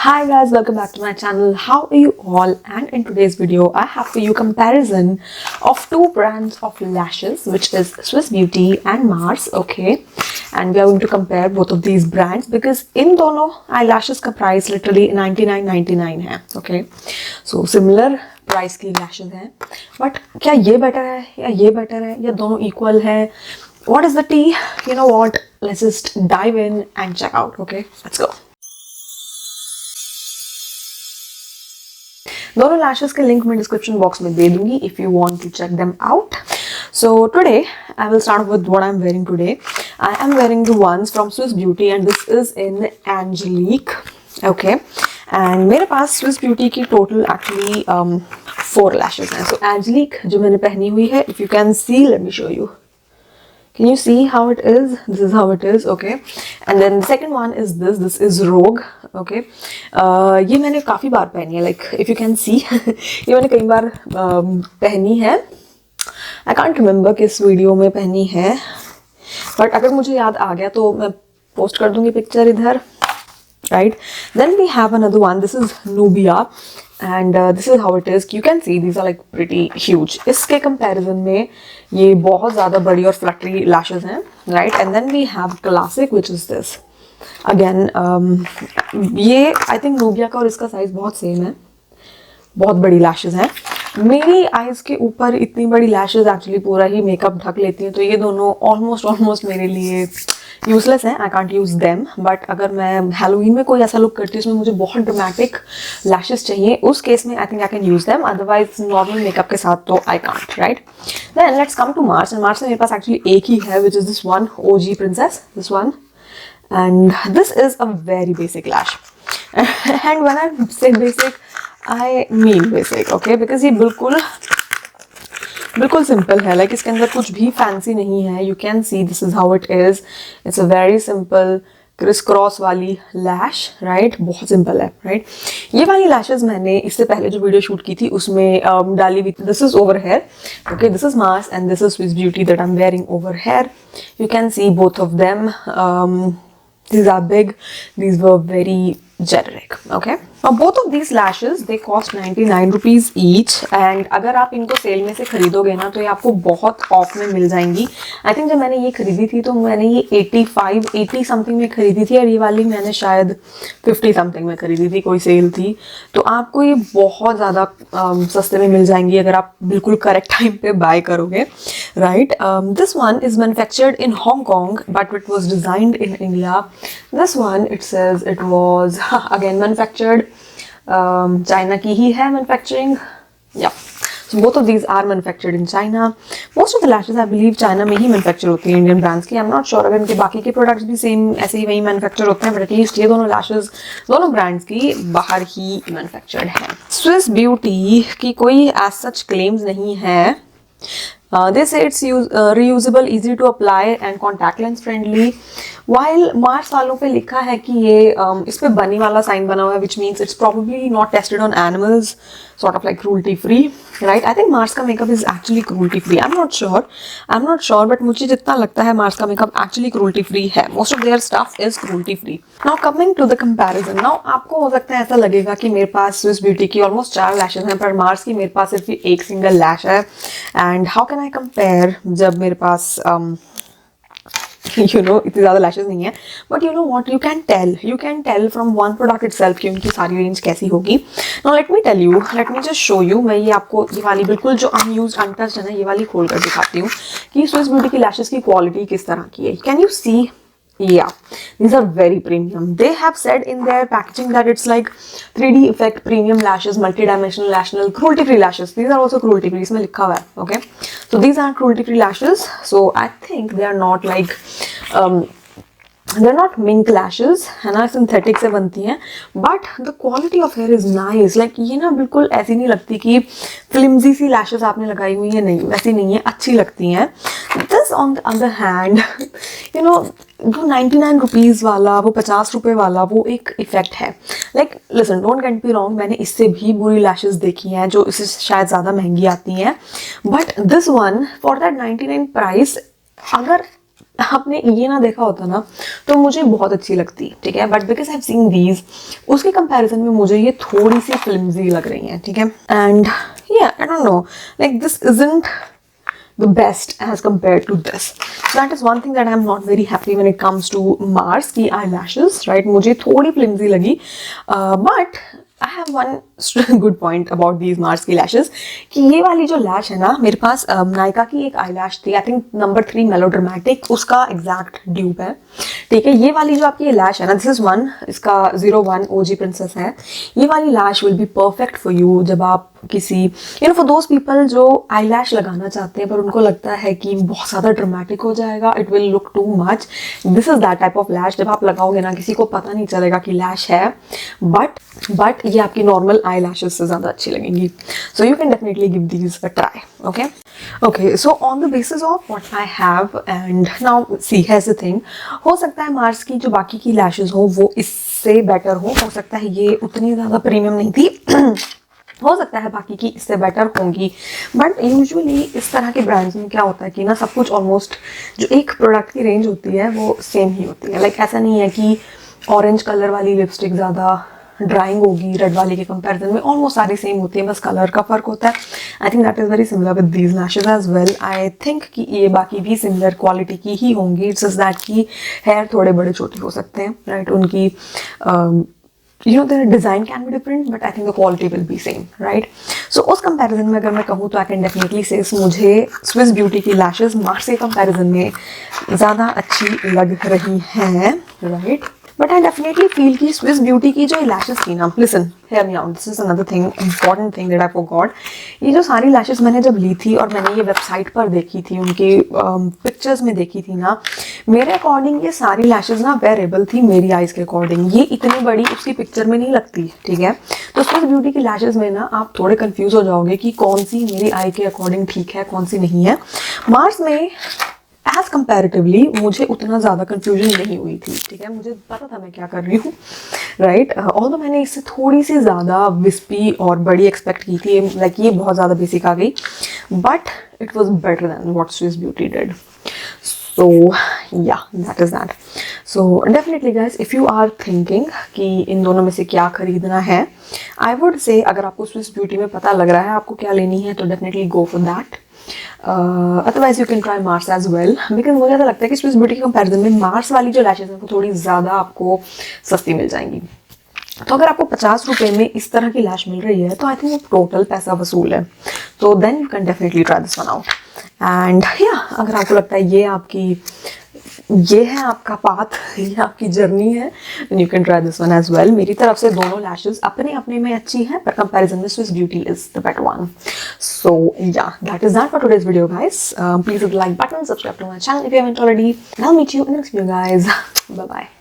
Hi guys, welcome back to my channel. How are you all? And in today's video, I have for you comparison of two brands of lashes, which is Swiss Beauty and Mars. Okay, and we are going to compare both of these brands because in दोनों eyelashes का price literally 99.99 है. Okay, so similar price की lashes हैं, but क्या ये better है या ये better है या दोनों equal है? What is the tea? You know what? Let's just dive in and check out. Okay, let's go. दोनों लैशेस के लिंक मैं डिस्क्रिप्शन बॉक्स में दे दूंगी if you want to check them out. So today I will start with what I am wearing today. I am wearing the ones from Swiss Beauty and this is in Angelic. Okay, and मेरे पास Swiss Beauty की total actually 4 lashes हैं. So Angelic जो मैंने पहनी हुई है, if you can see, let me show you. Can you see how it is? This is how it is, okay. And then the second one is this. This is Rogue, okay. ये मैंने काफ़ी बार पहनी है, like if you can see, ये मैंने कई बार पहनी है. I can't remember किस वीडियो में पहनी है, but अगर मुझे याद आ गया तो मैं पोस्ट कर दूँगी पिक्चर इधर, right. Then we have another one. This is Nubia. And this is how it is. You can see these are like pretty huge. इसके comparison में ये बहुत ज़्यादा बड़ी और fluttery lashes हैं, right? And then we have classic, which is this. Again, ये I think Nubia का और इसका size बहुत same है. बहुत बड़ी lashes हैं. मेरी eyes के ऊपर इतनी बड़ी lashes actually पूरा ही makeup ढक लेती हैं, तो ये दोनों almost मेरे लिए यूजलेस हैं. I can't use them. But अगर मैं हैलोवीन में कोई ऐसा लुक करती हूँ उसमें मुझे बहुत ड्रामेटिक लैशेस चाहिए, उस केस में I think I can use them. Otherwise normal makeup के साथ तो I can't, right. Then let's come to Mars. And Mars में मेरे पास एक्चुअली एक ही है, which is this one, OG princess, this one. And this is a very basic lash. And when I say basic, I mean basic, okay, because ये बिल्कुल simple है. Like इसके अंदर कुछ भी फैंसी नहीं है. You can see this is how it is. It's a very simple criss cross वाली लैश, राइट. बहुत सिंपल है, राइट. ये वाली लैशेस मैंने इससे पहले जो वीडियो शूट की थी उसमें डाली हुई. This is over here, okay. This is Mars and this is Swiss beauty that I am wearing over here. You can C both of them. These are big. These were very generic, okay. Now both of these lashes they cost 99 rupees each. And अगर आप इनको cell में से खरीदोगे ना तो ये आपको बहुत ऑफ में मिल जाएंगी. आई थिंक जब मैंने ये खरीदी थी तो मैंने ये 80 समथिंग में खरीदी थी और ये वाली मैंने शायद 50 समथिंग में खरीदी थी, कोई सेल थी. तो आपको ये बहुत ज़्यादा सस्ते में मिल जाएंगी अगर आप बिल्कुल करेक्ट टाइम पे बाय करोगे, right. This one is manufactured in Hong Kong but it was designed in India. This one it says it was again manufactured China की ही है मैन्युफैक्चरिंग. या so both of these are manufactured in China. Most of the lashes I believe China में ही manufacture होती हैं Indian brands की. I am not sure अगर इनके बाकी के प्रोडक्ट्स भी सेम ऐसे ही वही मैन्युफैक्चर होते हैं, बट एटलीस्ट ये दोनों लैशेस दोनों ब्रांड्स की बाहर ही मैन्युफैक्चर्ड है. स्विस ब्यूटी की कोई एज सच क्लेम्स नहीं है. They say it's reusable, easy to apply and contact lens friendly. While Mars वालों पे लिखा है कि ये इस पे बनी वाला साइन बना हुआ है, which means it's probably not tested on animals, sort of like cruelty free, right? I think Mars का makeup is actually cruelty free. I'm not sure, but मुझे जितना लगता है Mars का makeup actually cruelty free है. Most of their stuff is cruelty free. Now coming to the comparison. Now आपको हो सकता है ऐसा लगेगा कि मेरे पास Swiss Beauty की almost 4 lashes हैं, पर Mars की मेरे पास सिर्फ एक सिंगल लैश है. And how can I compare जब मेरे पास इतनी ज़्यादा लैशेस नहीं है. But you know what, you can tell from one product itself कि उनकी सारी रेंज कैसी होगी. Now let me just show you. मैं ये आपको ये वाली बिल्कुल जो अनयूज्ड अनटच्ड है ना, ये वाली खोल कर दिखाती हूँ कि स्विस ब्यूटी की लैशेस की क्वालिटी किस तरह की है. Can you see? Yeah, these are very premium. They have said in their packaging that it's like 3D effect premium lashes, multi-dimensional lashes, cruelty free lashes. These are also cruelty free. इसमें लिखा हुआ है, okay? So these are cruelty free lashes. So I think they are not like they're not mink lashes, है ना, synthetic से बनती हैं. But the quality of here is nice. Like ये ना बिल्कुल ऐसी नहीं लगती कि फ्लिमजी सी लैशेस आपने लगाई हुई है, नहीं वैसी नहीं है, अच्छी लगती हैं. This on the other hand, you know, वो 99 रुपीज़ वाला, वो 50 रुपये वाला, वो एक इफेक्ट है. Like listen, don't get me wrong, मैंने इससे भी बुरी लैशेस देखी हैं जो इससे शायद ज़्यादा महंगी आती हैं. But this one for that 99 price, अगर आपने ये ना देखा होता ना तो मुझे बहुत अच्छी लगती, ठीक है, but because I have seen these, उसके कंपैरिजन में मुझे ये थोड़ी सी फ्लिमजी लग रही हैं, ठीक है. एंड या I don't know, like this isn't the best as compared to this. So that is one thing that I'm not very happy when it comes to Mars की eyelashes, right? मुझे थोड़ी flimsy लगी, but I have one good point about these Mars की lashes कि ये वाली जो lash है ना, मेरे पास नायका की एक eyelash थी, I think number 3 melodramatic, उसका exact dupe है, ठीक है. ये वाली जो आपकी ये lash है ना, this is one, इसका 01 OG princess है. ये वाली lash will be perfect for you जब आप किसी for those people जो eyelash लगाना चाहते हैं पर उनको लगता है कि बहुत ज़्यादा ड्रामेटिक हो जाएगा, it will look too much. This is that type of lash. जब आप लगाओगे ना, किसी को पता नहीं चलेगा कि lash है, but ये आपकी normal eyelashes से ज़्यादा अच्छी लगेंगी. So you can definitely give these a try. Okay, so on the basis of what I have, and now see, here's the thing, हो सकता है मार्स की जो बाकी की lashes हो वो इससे better हो सकता है ये उतनी ज़्यादा प्रीमियम नहीं थी हो सकता है बाकी की इससे बेटर होंगी, बट यूजुअली इस तरह के ब्रांड्स में क्या होता है कि ना सब कुछ ऑलमोस्ट जो एक प्रोडक्ट की रेंज होती है वो सेम ही होती है. लाइक ऐसा नहीं है कि ऑरेंज कलर वाली लिपस्टिक ज़्यादा ड्राइंग होगी रेड वाली के कंपैरिजन में, ऑलमोस्ट सारी सेम होती है, बस कलर का फ़र्क होता है. I think that is very similar with these lashes as well. I think कि ये बाकी भी सिमिलर क्वालिटी की ही होंगी. इट्स जस्ट दैट कि हेयर थोड़े बड़े छोटे हो सकते हैं, राइट. उनकी the design can be different, but I think the quality will be same, right? So उस comparison में अगर मैं कहूँ तो I can definitely say मुझे Swiss Beauty की lashes Mars के comparison में ज़्यादा अच्छी लग रही हैं, right? But I definitely feel कि Swiss Beauty की जो lashes थी ना, listen, hear me out, this is another thing, important thing that I forgot. ये जो सारी lashes मैंने जब ली थी और मैंने ये वेबसाइट पर देखी थी, उनकी पिक्चर्स में देखी थी ना, मेरे अकॉर्डिंग ये सारी lashes ना वेरेबल थी मेरी आइज़ के अकॉर्डिंग. ये इतनी बड़ी उसकी पिक्चर में नहीं लगती, ठीक है. तो Swiss Beauty की lashes में ना आप थोड़े कंफ्यूज हो जाओगे कि कौन सी मेरी आई के अकॉर्डिंग ठीक है, कौन सी नहीं है. मार्स में एज कंपैरेटिवली मुझे उतना ज़्यादा कंफ्यूजन नहीं हुई थी, ठीक है. मुझे पता था मैं क्या कर रही हूँ, राइट. ऑल्दो मैंने इससे थोड़ी सी ज़्यादा विस्पी और बड़ी एक्सपेक्ट की थी, लाइक ये बहुत ज़्यादा बेसिक आ गई, but it was better than what Swiss beauty did. So yeah, that is that. So definitely guys, if you are thinking कि इन दोनों में से क्या खरीदना है, I would say अगर आपको Swiss Beauty में पता लग रहा है आपको क्या लेनी है तो definitely go for that. Otherwise you can try Mars as well, because मुझे ऐसा लगता है कि Swiss Beauty के comparison में Mars वाली जो lashes हैं वो थोड़ी ज़्यादा आपको सस्ती मिल जाएंगी. तो अगर आपको 50 रुपये में इस तरह की लैश मिल रही है तो आई थिंक वो टोटल पैसा वसूल है. तो then you can definitely try this one out. And या अगर आपको लगता है ये है आपका पाथ, ये आपकी जर्नी है, then you can try this one as well. मेरी तरफ से दोनों लैशेज अपने अपने में अच्छी हैं, पर कंपैरिजन में Swiss Beauty is the better one. So yeah, that is that for today's video guys. Please hit the like button, subscribe to my channel if you haven't already, and I'll meet you in the next video guys. Bye bye.